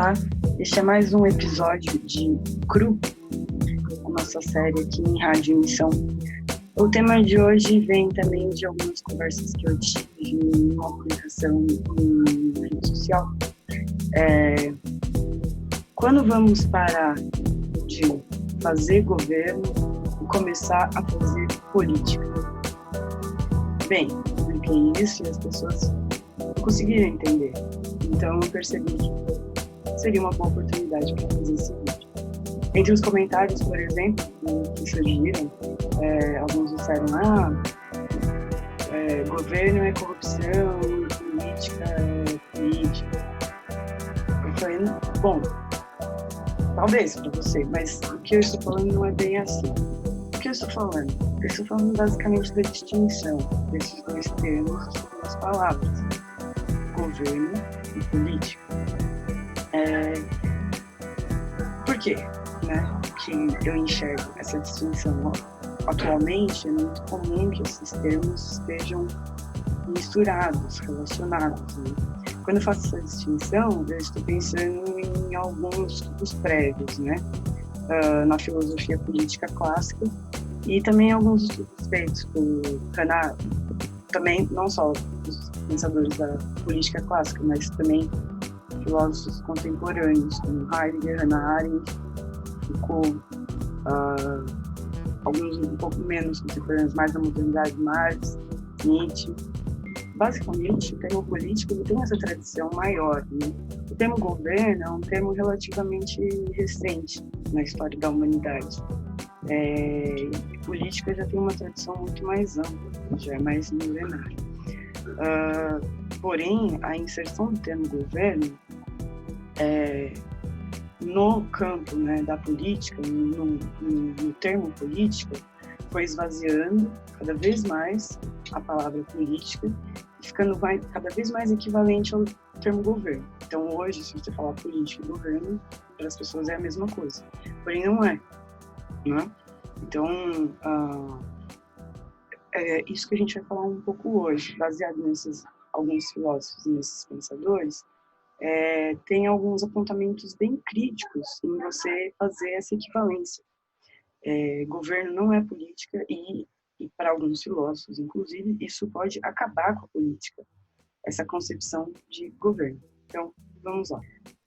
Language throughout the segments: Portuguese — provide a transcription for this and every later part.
Olá, este é mais um episódio de Cru, a nossa série aqui em Rádio Emissão. O tema de hoje vem também de algumas conversas que eu tive em uma publicação em rede social. Quando vamos parar de fazer governo e começar a fazer política? Bem, expliquei isso e as pessoas não conseguiram entender. Então eu percebi que seria uma boa oportunidade para fazer esse vídeo. Entre os comentários, por exemplo, que surgiram, alguns disseram, governo é corrupção, política é política. Eu falei, bom, talvez para você, mas o que eu estou falando não é bem assim. O que eu estou falando? Eu estou falando basicamente da distinção desses dois termos, dessas duas palavras, governo e política. Por quê, que eu enxergo essa distinção? Atualmente é muito comum que esses termos estejam misturados, relacionados. Quando eu faço essa distinção, eu estou pensando em alguns estudos prévios, na filosofia política clássica e também alguns estudos feitos por Hannah, também não só os pensadores da política clássica, mas também filósofos contemporâneos, como Heidegger, Hannah Arendt, Foucault, alguns um pouco menos contemporâneos, mais da modernidade, Marx, Nietzsche. Basicamente, o termo político tem essa tradição maior. O termo governo é um termo relativamente recente na história da humanidade. Política já tem uma tradição muito mais ampla, já é mais milenária. Porém, a inserção do termo governo no campo da política, no termo política, foi esvaziando cada vez mais a palavra política e ficando cada vez mais equivalente ao termo governo. Então, hoje, se você falar política e governo, para as pessoas é a mesma coisa. Porém, não é. Então, é isso que a gente vai falar um pouco hoje, baseado nesses alguns filósofos e nesses pensadores. Tem alguns apontamentos bem críticos em você fazer essa equivalência. Governo não é política e para alguns filósofos, inclusive, isso pode acabar com a política, essa concepção de governo. Então, vamos lá.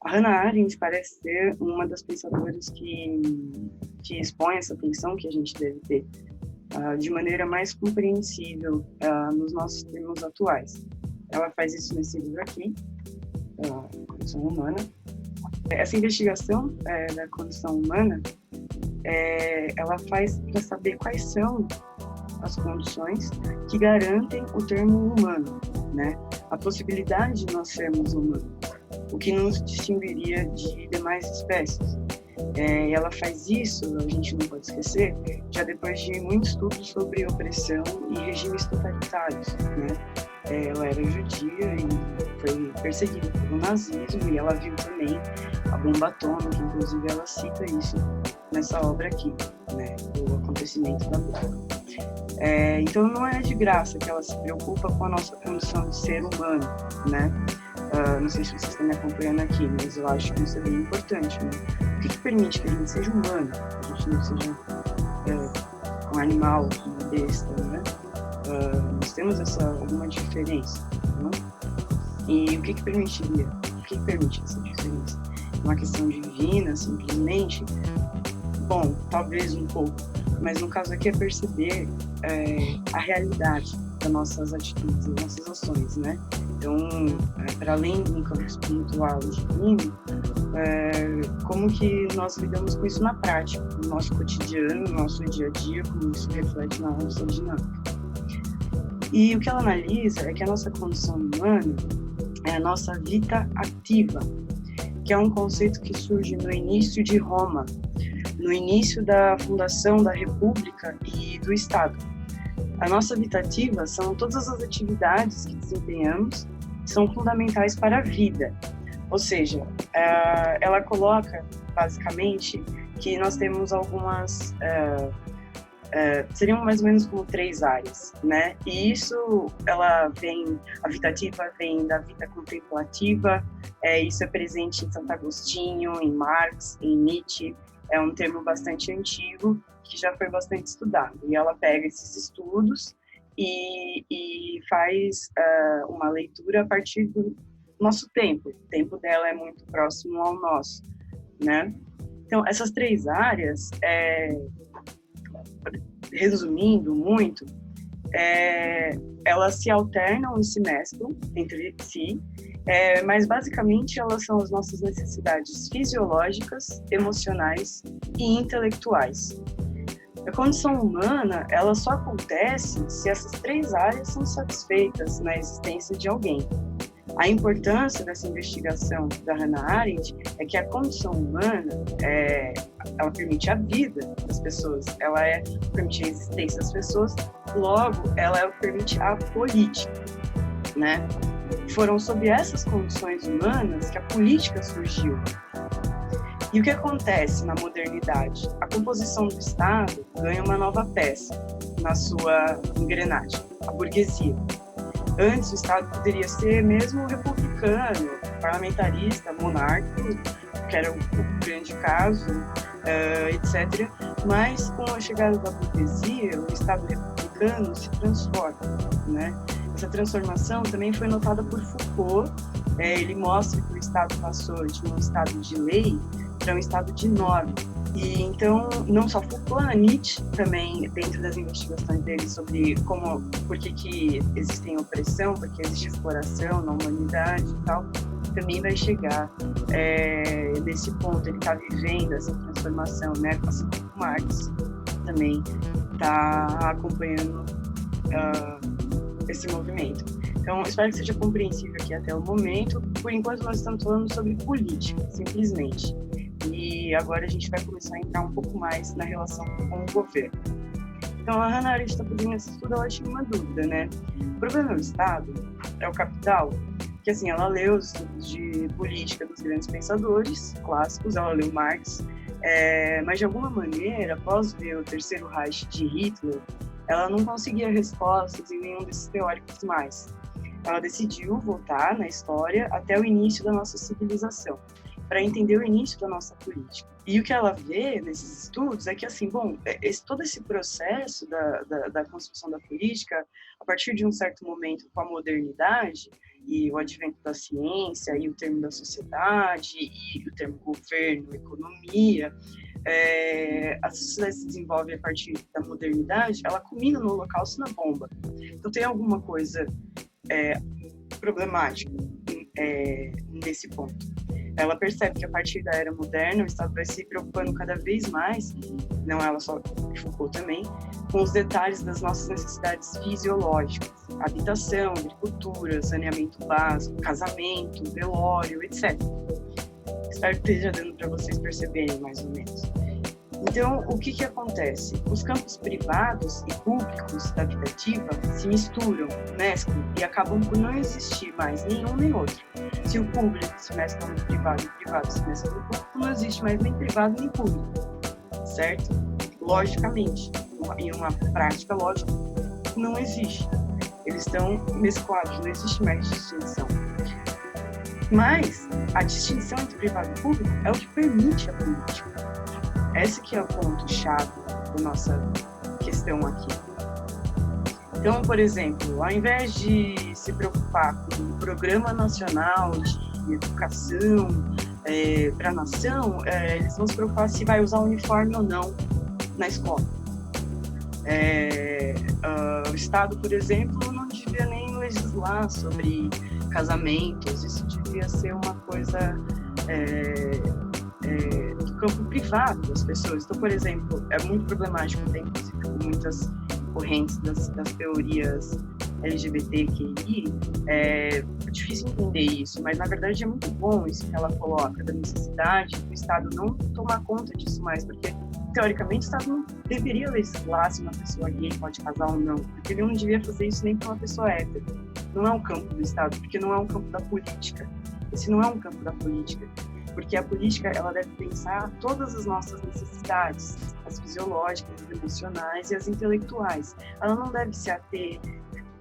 A Hannah Arendt parece ser uma das pensadoras que expõe essa tensão que a gente deve ter de maneira mais compreensível nos nossos termos atuais. Ela faz isso nesse livro aqui, Condição Humana. Essa investigação da condição humana, ela faz para saber quais são as condições que garantem o termo humano, a possibilidade de nós sermos humanos, o que nos distinguiria de demais espécies. E ela faz isso, a gente não pode esquecer, já depois de muito estudo sobre opressão e regimes totalitários. Ela era judia e foi perseguida pelo nazismo, e ela viu também a bomba atômica, inclusive ela cita isso nessa obra aqui, o acontecimento da bomba. Então não é de graça que ela se preocupa com a nossa condição de ser humano, não sei se vocês estão me acompanhando aqui, mas eu acho que isso é bem importante, O que permite que a gente seja humano, que a gente não seja um animal, uma besta, nós temos alguma diferença, E o que permitiria? O que permite essa diferença? Uma questão divina, simplesmente? Bom, talvez um pouco, mas no caso aqui é perceber a realidade das nossas atitudes, das nossas ações, Então, para além do campo espiritual e divino, como que nós lidamos com isso na prática, no nosso cotidiano, no nosso dia a dia, como isso reflete na nossa dinâmica. E o que ela analisa é que a nossa condição humana é a nossa vita ativa, que é um conceito que surge no início de Roma, no início da fundação da República e do Estado. A nossa vita ativa são todas as atividades que desempenhamos que são fundamentais para a vida. Ou seja, ela coloca, basicamente, que nós temos algumas seriam mais ou menos como 3 áreas, né? E isso, a vida ativa vem da vida contemplativa, isso é presente em Santo Agostinho, em Marx, em Nietzsche, é um termo bastante antigo, que já foi bastante estudado. E ela pega esses estudos e faz uma leitura a partir do nosso tempo. O tempo dela é muito próximo ao nosso, né? Então, essas 3 áreas, resumindo muito, elas se alternam e se mesclam entre si, mas basicamente elas são as nossas necessidades fisiológicas, emocionais e intelectuais. A condição humana, ela só acontece se essas 3 áreas são satisfeitas na existência de alguém. A importância dessa investigação da Hannah Arendt é que a condição humana, ela permite a vida das pessoas, ela permite a existência das pessoas, logo, ela permite a política, né? Foram sob essas condições humanas que a política surgiu. E o que acontece na modernidade? A composição do Estado ganha uma nova peça na sua engrenagem, a burguesia. Antes, o Estado poderia ser mesmo republicano, parlamentarista, monárquico, que era o grande caso, etc. Mas, com a chegada da burguesia, o Estado republicano se transforma, né? Essa transformação também foi notada por Foucault. Ele mostra que o Estado passou de um Estado de lei para um estado de norma. E então, não só Foucault, Nietzsche também, dentro das investigações dele sobre por que existe opressão, por que existe exploração na humanidade e tal, também vai chegar nesse ponto. Ele está vivendo essa transformação, né? Assim como Marx também está acompanhando esse movimento. Então, espero que seja compreensível aqui até o momento. Por enquanto, nós estamos falando sobre política, simplesmente. E agora a gente vai começar a entrar um pouco mais na relação com o governo. Então, a Hannah Arendt está fazendo esse estudo, ela tinha uma dúvida, né? O problema do Estado é o capital, que assim, ela leu os estudos de política dos grandes pensadores clássicos, ela leu Marx, mas de alguma maneira, após ver o Terceiro Reich de Hitler, ela não conseguia respostas em nenhum desses teóricos mais. Ela decidiu voltar na história até o início da nossa civilização, para entender o início da nossa política. E o que ela vê nesses estudos é que, assim, todo esse processo da construção da política, a partir de um certo momento com a modernidade e o advento da ciência e o termo da sociedade e o termo governo, economia, a sociedade se desenvolve a partir da modernidade, ela culmina no Holocausto, na bomba. Então tem alguma coisa problemática nesse ponto. Ela percebe que a partir da era moderna o Estado vai se preocupando cada vez mais, não ela só, Foucault também, com os detalhes das nossas necessidades fisiológicas, habitação, agricultura, saneamento básico, casamento, velório, etc. Espero que esteja dando para vocês perceberem mais ou menos. Então, o que acontece? Os campos privados e públicos da vida ativa se misturam, mesclam e acabam por não existir mais nenhum nem outro. Se o público se mescla no privado e o privado se mescla no público, não existe mais nem privado nem público, certo? Logicamente, em uma prática lógica, não existe. Eles estão mesclados, não existe mais distinção. Mas a distinção entre privado e público é o que permite a política. Esse que é o ponto-chave da nossa questão aqui. Então, por exemplo, ao invés de se preocupar com o Programa Nacional de Educação para a Nação, eles vão se preocupar se vai usar uniforme ou não na escola. O Estado, por exemplo, não devia nem legislar sobre casamentos, isso devia ser uma coisa do campo privado das pessoas. Então, por exemplo, é muito problemático, tem inclusive muitas correntes das teorias LGBTQI, é difícil entender isso, mas na verdade é muito bom isso que ela coloca, da necessidade do Estado não tomar conta disso mais, porque teoricamente o Estado não deveria legislar se uma pessoa gay pode casar ou não, porque ele não devia fazer isso nem para uma pessoa hétero. Não é um campo do Estado, porque não é um campo da política. Esse não é um campo da política. porque a política ela deve pensar todas as nossas necessidades, as fisiológicas, as emocionais e as intelectuais. Ela não deve se ater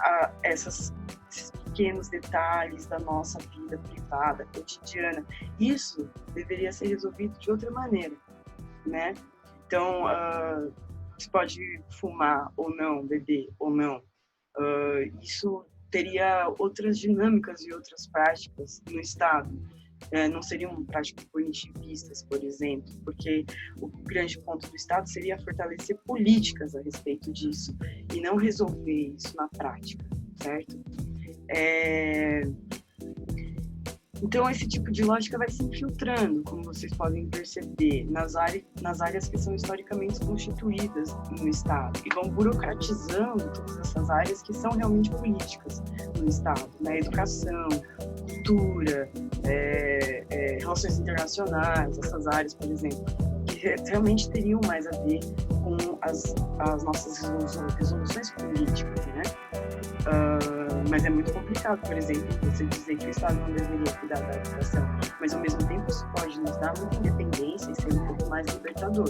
a esses pequenos detalhes da nossa vida privada, cotidiana. Isso deveria ser resolvido de outra maneira, né? Então, você pode fumar ou não, beber ou não. Isso teria outras dinâmicas e outras práticas no Estado. Não seriam práticas punitivistas, por exemplo, porque o grande ponto do Estado seria fortalecer políticas a respeito disso e não resolver isso na prática, certo? Então, esse tipo de lógica vai se infiltrando, como vocês podem perceber, nas áreas que são historicamente constituídas no Estado, e vão burocratizando todas essas áreas que são realmente políticas no Estado, na educação, cultura, relações internacionais, essas áreas, por exemplo, que realmente teriam mais a ver com as nossas resoluções políticas, né? Mas é muito complicado, por exemplo, você dizer que o Estado não deveria cuidar da educação, mas ao mesmo tempo isso pode nos dar muita independência e ser um pouco mais libertador,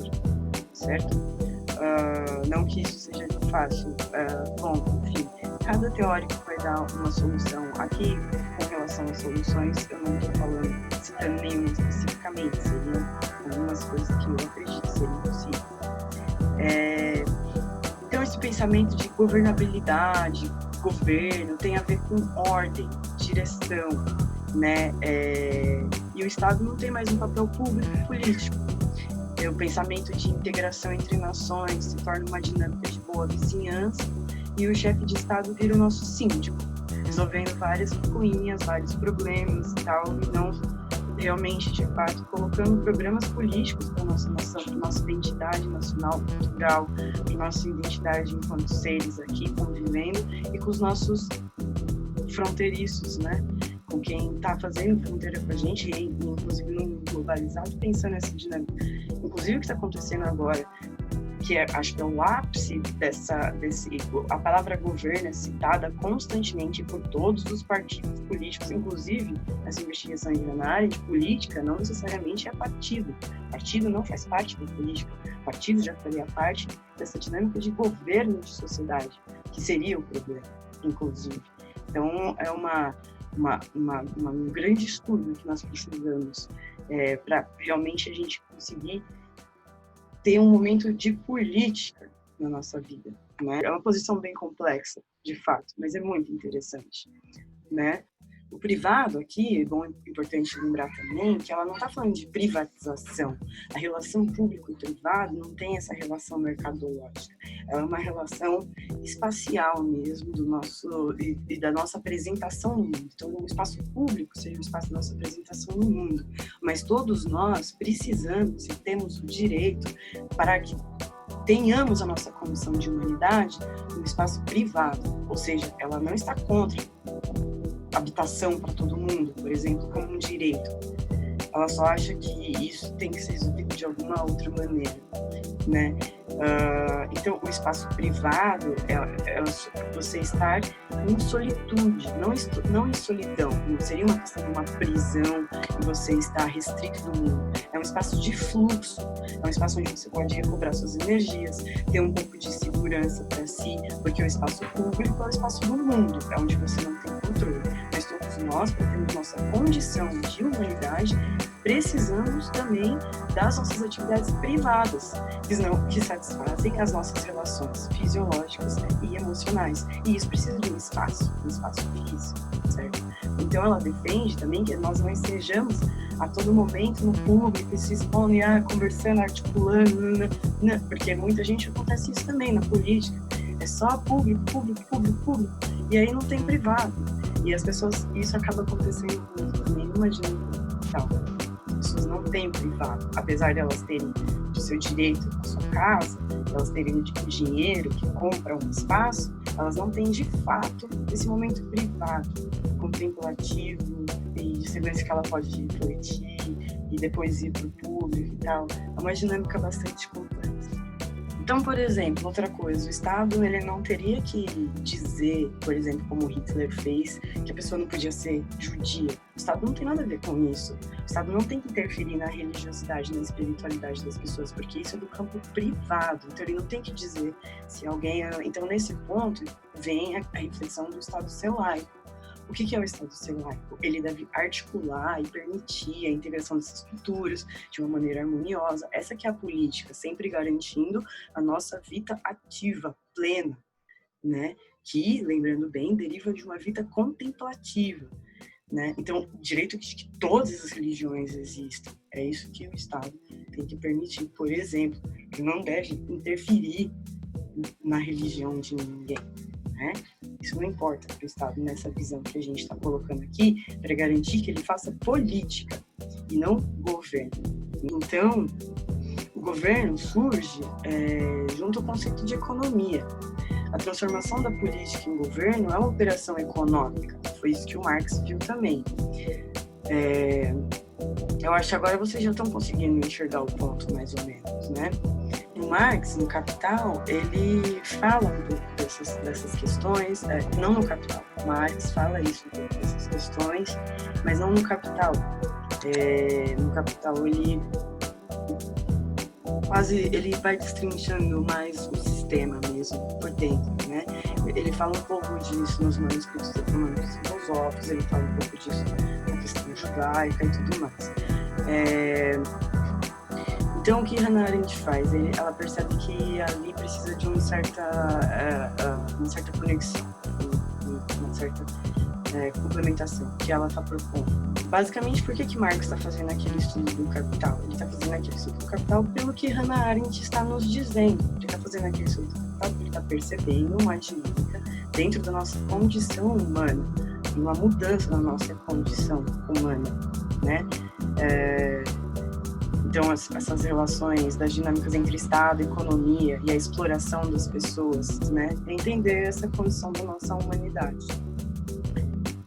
certo? Não que isso seja fácil. Bom, enfim, cada teórico vai dar uma solução. Aqui, com relação às soluções, eu não estou citando nenhuma especificamente, seriam algumas coisas que eu acredito serem possíveis. Então, esse pensamento de governabilidade, governo, tem a ver com ordem, direção, né? E o Estado não tem mais um papel público político. O pensamento de integração entre nações se torna uma dinâmica de boa vizinhança e o chefe de Estado vira o nosso síndico, resolvendo várias picuinhas, vários problemas e tal, e não realmente, de fato, colocando programas políticos para a nossa nação, para a nossa identidade nacional, cultural, para a nossa identidade enquanto seres aqui convivendo e com os nossos fronteiriços, né? Com quem está fazendo fronteira com a gente, e inclusive no mundo globalizado, pensando nessa dinâmica. Inclusive o que está acontecendo agora, que acho que é o ápice a palavra governo é citada constantemente por todos os partidos políticos, inclusive essa investigação na área de política não necessariamente é partido. Partido não faz parte da política. Partido já faria parte dessa dinâmica de governo de sociedade, que seria o problema, inclusive. Então, é um grande estudo que nós precisamos para realmente a gente conseguir ter um momento de política na nossa vida, né? É uma posição bem complexa, de fato, mas é muito interessante, né? O privado aqui, é bom, importante lembrar também que ela não está falando de privatização. A relação público e privado não tem essa relação mercadológica. Ela é uma relação espacial mesmo do nosso e da nossa apresentação no mundo. Então, o espaço público seria o espaço da nossa apresentação no mundo. Mas todos nós precisamos e temos o direito para que tenhamos a nossa condição de humanidade no espaço privado. Ou seja, ela não está contra habitação para todo mundo, por exemplo, como um direito. Ela só acha que isso tem que ser resolvido de alguma outra maneira, né? Então, o espaço privado é você estar em solitude, não em solidão. Não seria uma questão de uma prisão e você estar restrito do mundo. É um espaço de fluxo, é um espaço onde você pode recobrar suas energias, ter um pouco de segurança para si, porque o espaço público é o espaço do mundo, é onde você não tem controle. Mas todos nós, para termos nossa condição de humanidade, precisamos também das nossas atividades privadas, que satisfazem as nossas relações fisiológicas e emocionais. E isso precisa de um espaço físico, certo? Então, ela defende também que nós não estejamos a todo momento no público, se expondo, conversando, articulando, né? Porque muita gente acontece isso também na política. É só público, e aí não tem privado. E as pessoas, isso acaba acontecendo muito também, imagina, tal. As pessoas não têm privado, apesar de elas terem o seu direito à sua casa, elas terem o dinheiro que compra um espaço, elas não têm de fato esse momento privado, contemplativo e de silêncio que ela pode refletir e depois ir para o público e tal. É uma dinâmica bastante complexa, Então, por exemplo, outra coisa, o Estado ele não teria que dizer, por exemplo, como Hitler fez, que a pessoa não podia ser judia. O Estado não tem nada a ver com isso. O Estado não tem que interferir na religiosidade, na espiritualidade das pessoas, porque isso é do campo privado. Então, ele não tem que dizer se alguém... Então, nesse ponto, vem a reflexão do Estado ser laico. O que é o Estado ser laico? Ele deve articular e permitir a integração dessas culturas de uma maneira harmoniosa. Essa que é a política, sempre garantindo a nossa vida ativa, plena, né? Que, lembrando bem, deriva de uma vida contemplativa, né? Então, o direito de que todas as religiões existam, é isso que o Estado tem que permitir. Por exemplo, ele não deve interferir na religião de ninguém, né? Isso não importa para o Estado nessa visão que a gente está colocando aqui, para garantir que ele faça política e não governo. Então, o governo surge junto ao conceito de economia. A transformação da política em governo é uma operação econômica. Foi isso que o Marx viu também. Eu acho que agora vocês já estão conseguindo enxergar o ponto, mais ou menos, né? O Marx, no Capital, ele fala um pouco dessas questões, não no Capital, Marx fala isso, um pouco dessas questões, mas não no Capital. No Capital, ele vai destrinchando mais o sistema mesmo, por dentro, né? Ele fala um pouco disso nos manuscritos econômicos e filosóficos, ele fala um pouco disso na questão judaica e tudo mais. Então, o que Hannah Arendt faz? Ela percebe que ali precisa de uma certa conexão, uma certa complementação que ela está propondo. Basicamente, por que Marx está fazendo aquele estudo do Capital? Ele está fazendo aquele estudo do Capital pelo que Hannah Arendt está nos dizendo. Ele está fazendo aquele estudo do Capital porque ele está percebendo uma dinâmica dentro da nossa condição humana, uma mudança na nossa condição humana, né? Então, essas relações das dinâmicas entre Estado, economia e a exploração das pessoas, né? Entender essa condição da nossa humanidade.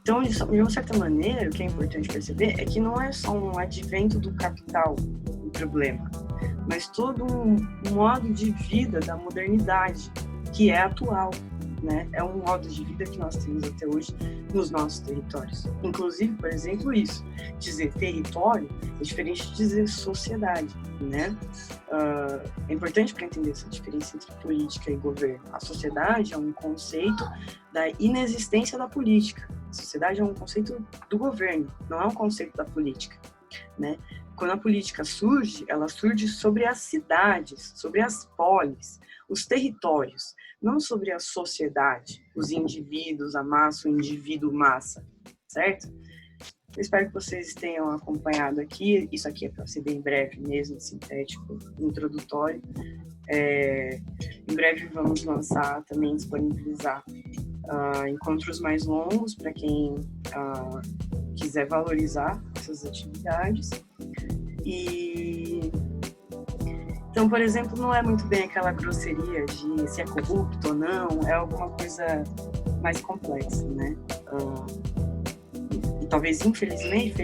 Então, de uma certa maneira, o que é importante perceber é que não é só um advento do capital o problema, mas todo um modo de vida da modernidade que é atual, né? É um modo de vida que nós temos até hoje nos nossos territórios. Inclusive, por exemplo, isso, dizer território é diferente de dizer sociedade, né? É importante para entender essa diferença entre política e governo. A sociedade é um conceito da inexistência da política. A sociedade é um conceito do governo, não é um conceito da política, né? Quando a política surge, ela surge sobre as cidades, sobre as polis, os territórios, não sobre a sociedade, os indivíduos, a massa, o indivíduo-massa, certo? Eu espero que vocês tenham acompanhado aqui. Isso aqui é para ser bem breve mesmo, sintético, introdutório. Em breve vamos lançar, também disponibilizar encontros mais longos para quem quiser valorizar essas atividades. Então, por exemplo, não é muito bem aquela grosseria de se é corrupto ou não, é alguma coisa mais complexa, né? E talvez felizmente,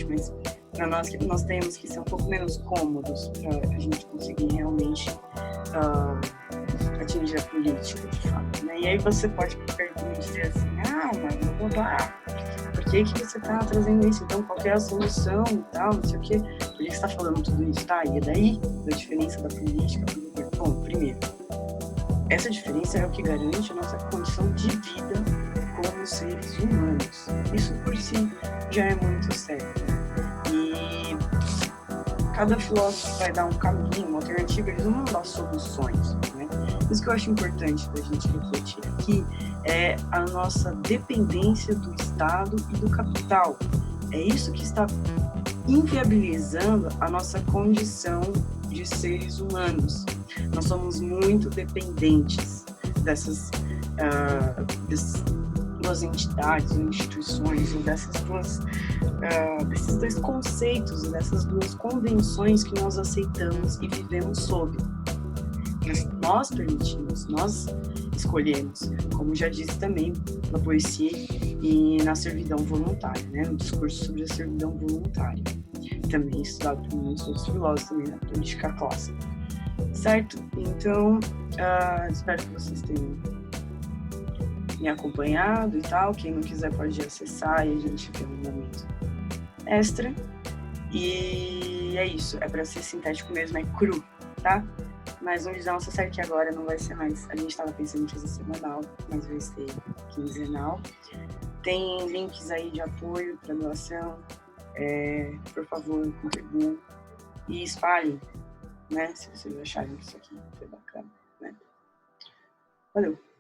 mas para nós temos que ser um pouco menos cômodos para a gente conseguir realmente atingir a política, de fato, né? E aí você pode dizer assim, mas por que você está trazendo isso? Então, qual é a solução e tal, não sei o quê? Por que você está falando tudo isso? Tá, e daí, da diferença da política para o governo? Bom, primeiro, essa diferença é o que garante a nossa condição de vida como seres humanos. Isso por si já é muito sério. E cada filósofo vai dar um caminho, uma alternativa, eles não vão dar soluções, né? Isso que eu acho importante da gente refletir aqui é a nossa dependência do Estado e do capital. É isso que está inviabilizando a nossa condição de seres humanos. Nós somos muito dependentes dessas duas entidades ou instituições, ou desses dois conceitos, dessas duas convenções que nós aceitamos e vivemos sob. Nós permitimos, nós escolhemos, como já disse também na poesia e na servidão voluntária, né? No discurso sobre a servidão voluntária, também estudado por muitos outros filósofos também na política clássica. certo? Então, espero que vocês tenham me acompanhado e tal. Quem não quiser pode acessar e a gente tem um momento extra. E é isso, é para ser sintético mesmo, é cru, tá? Mas vamos dizer, nossa série que agora não vai ser mais. A gente estava pensando em fazer semanal, mas vai ser quinzenal. Tem links aí de apoio para doação. Por favor, contribuam e espalhem, né? Se vocês acharem que isso aqui foi bacana, né? Valeu!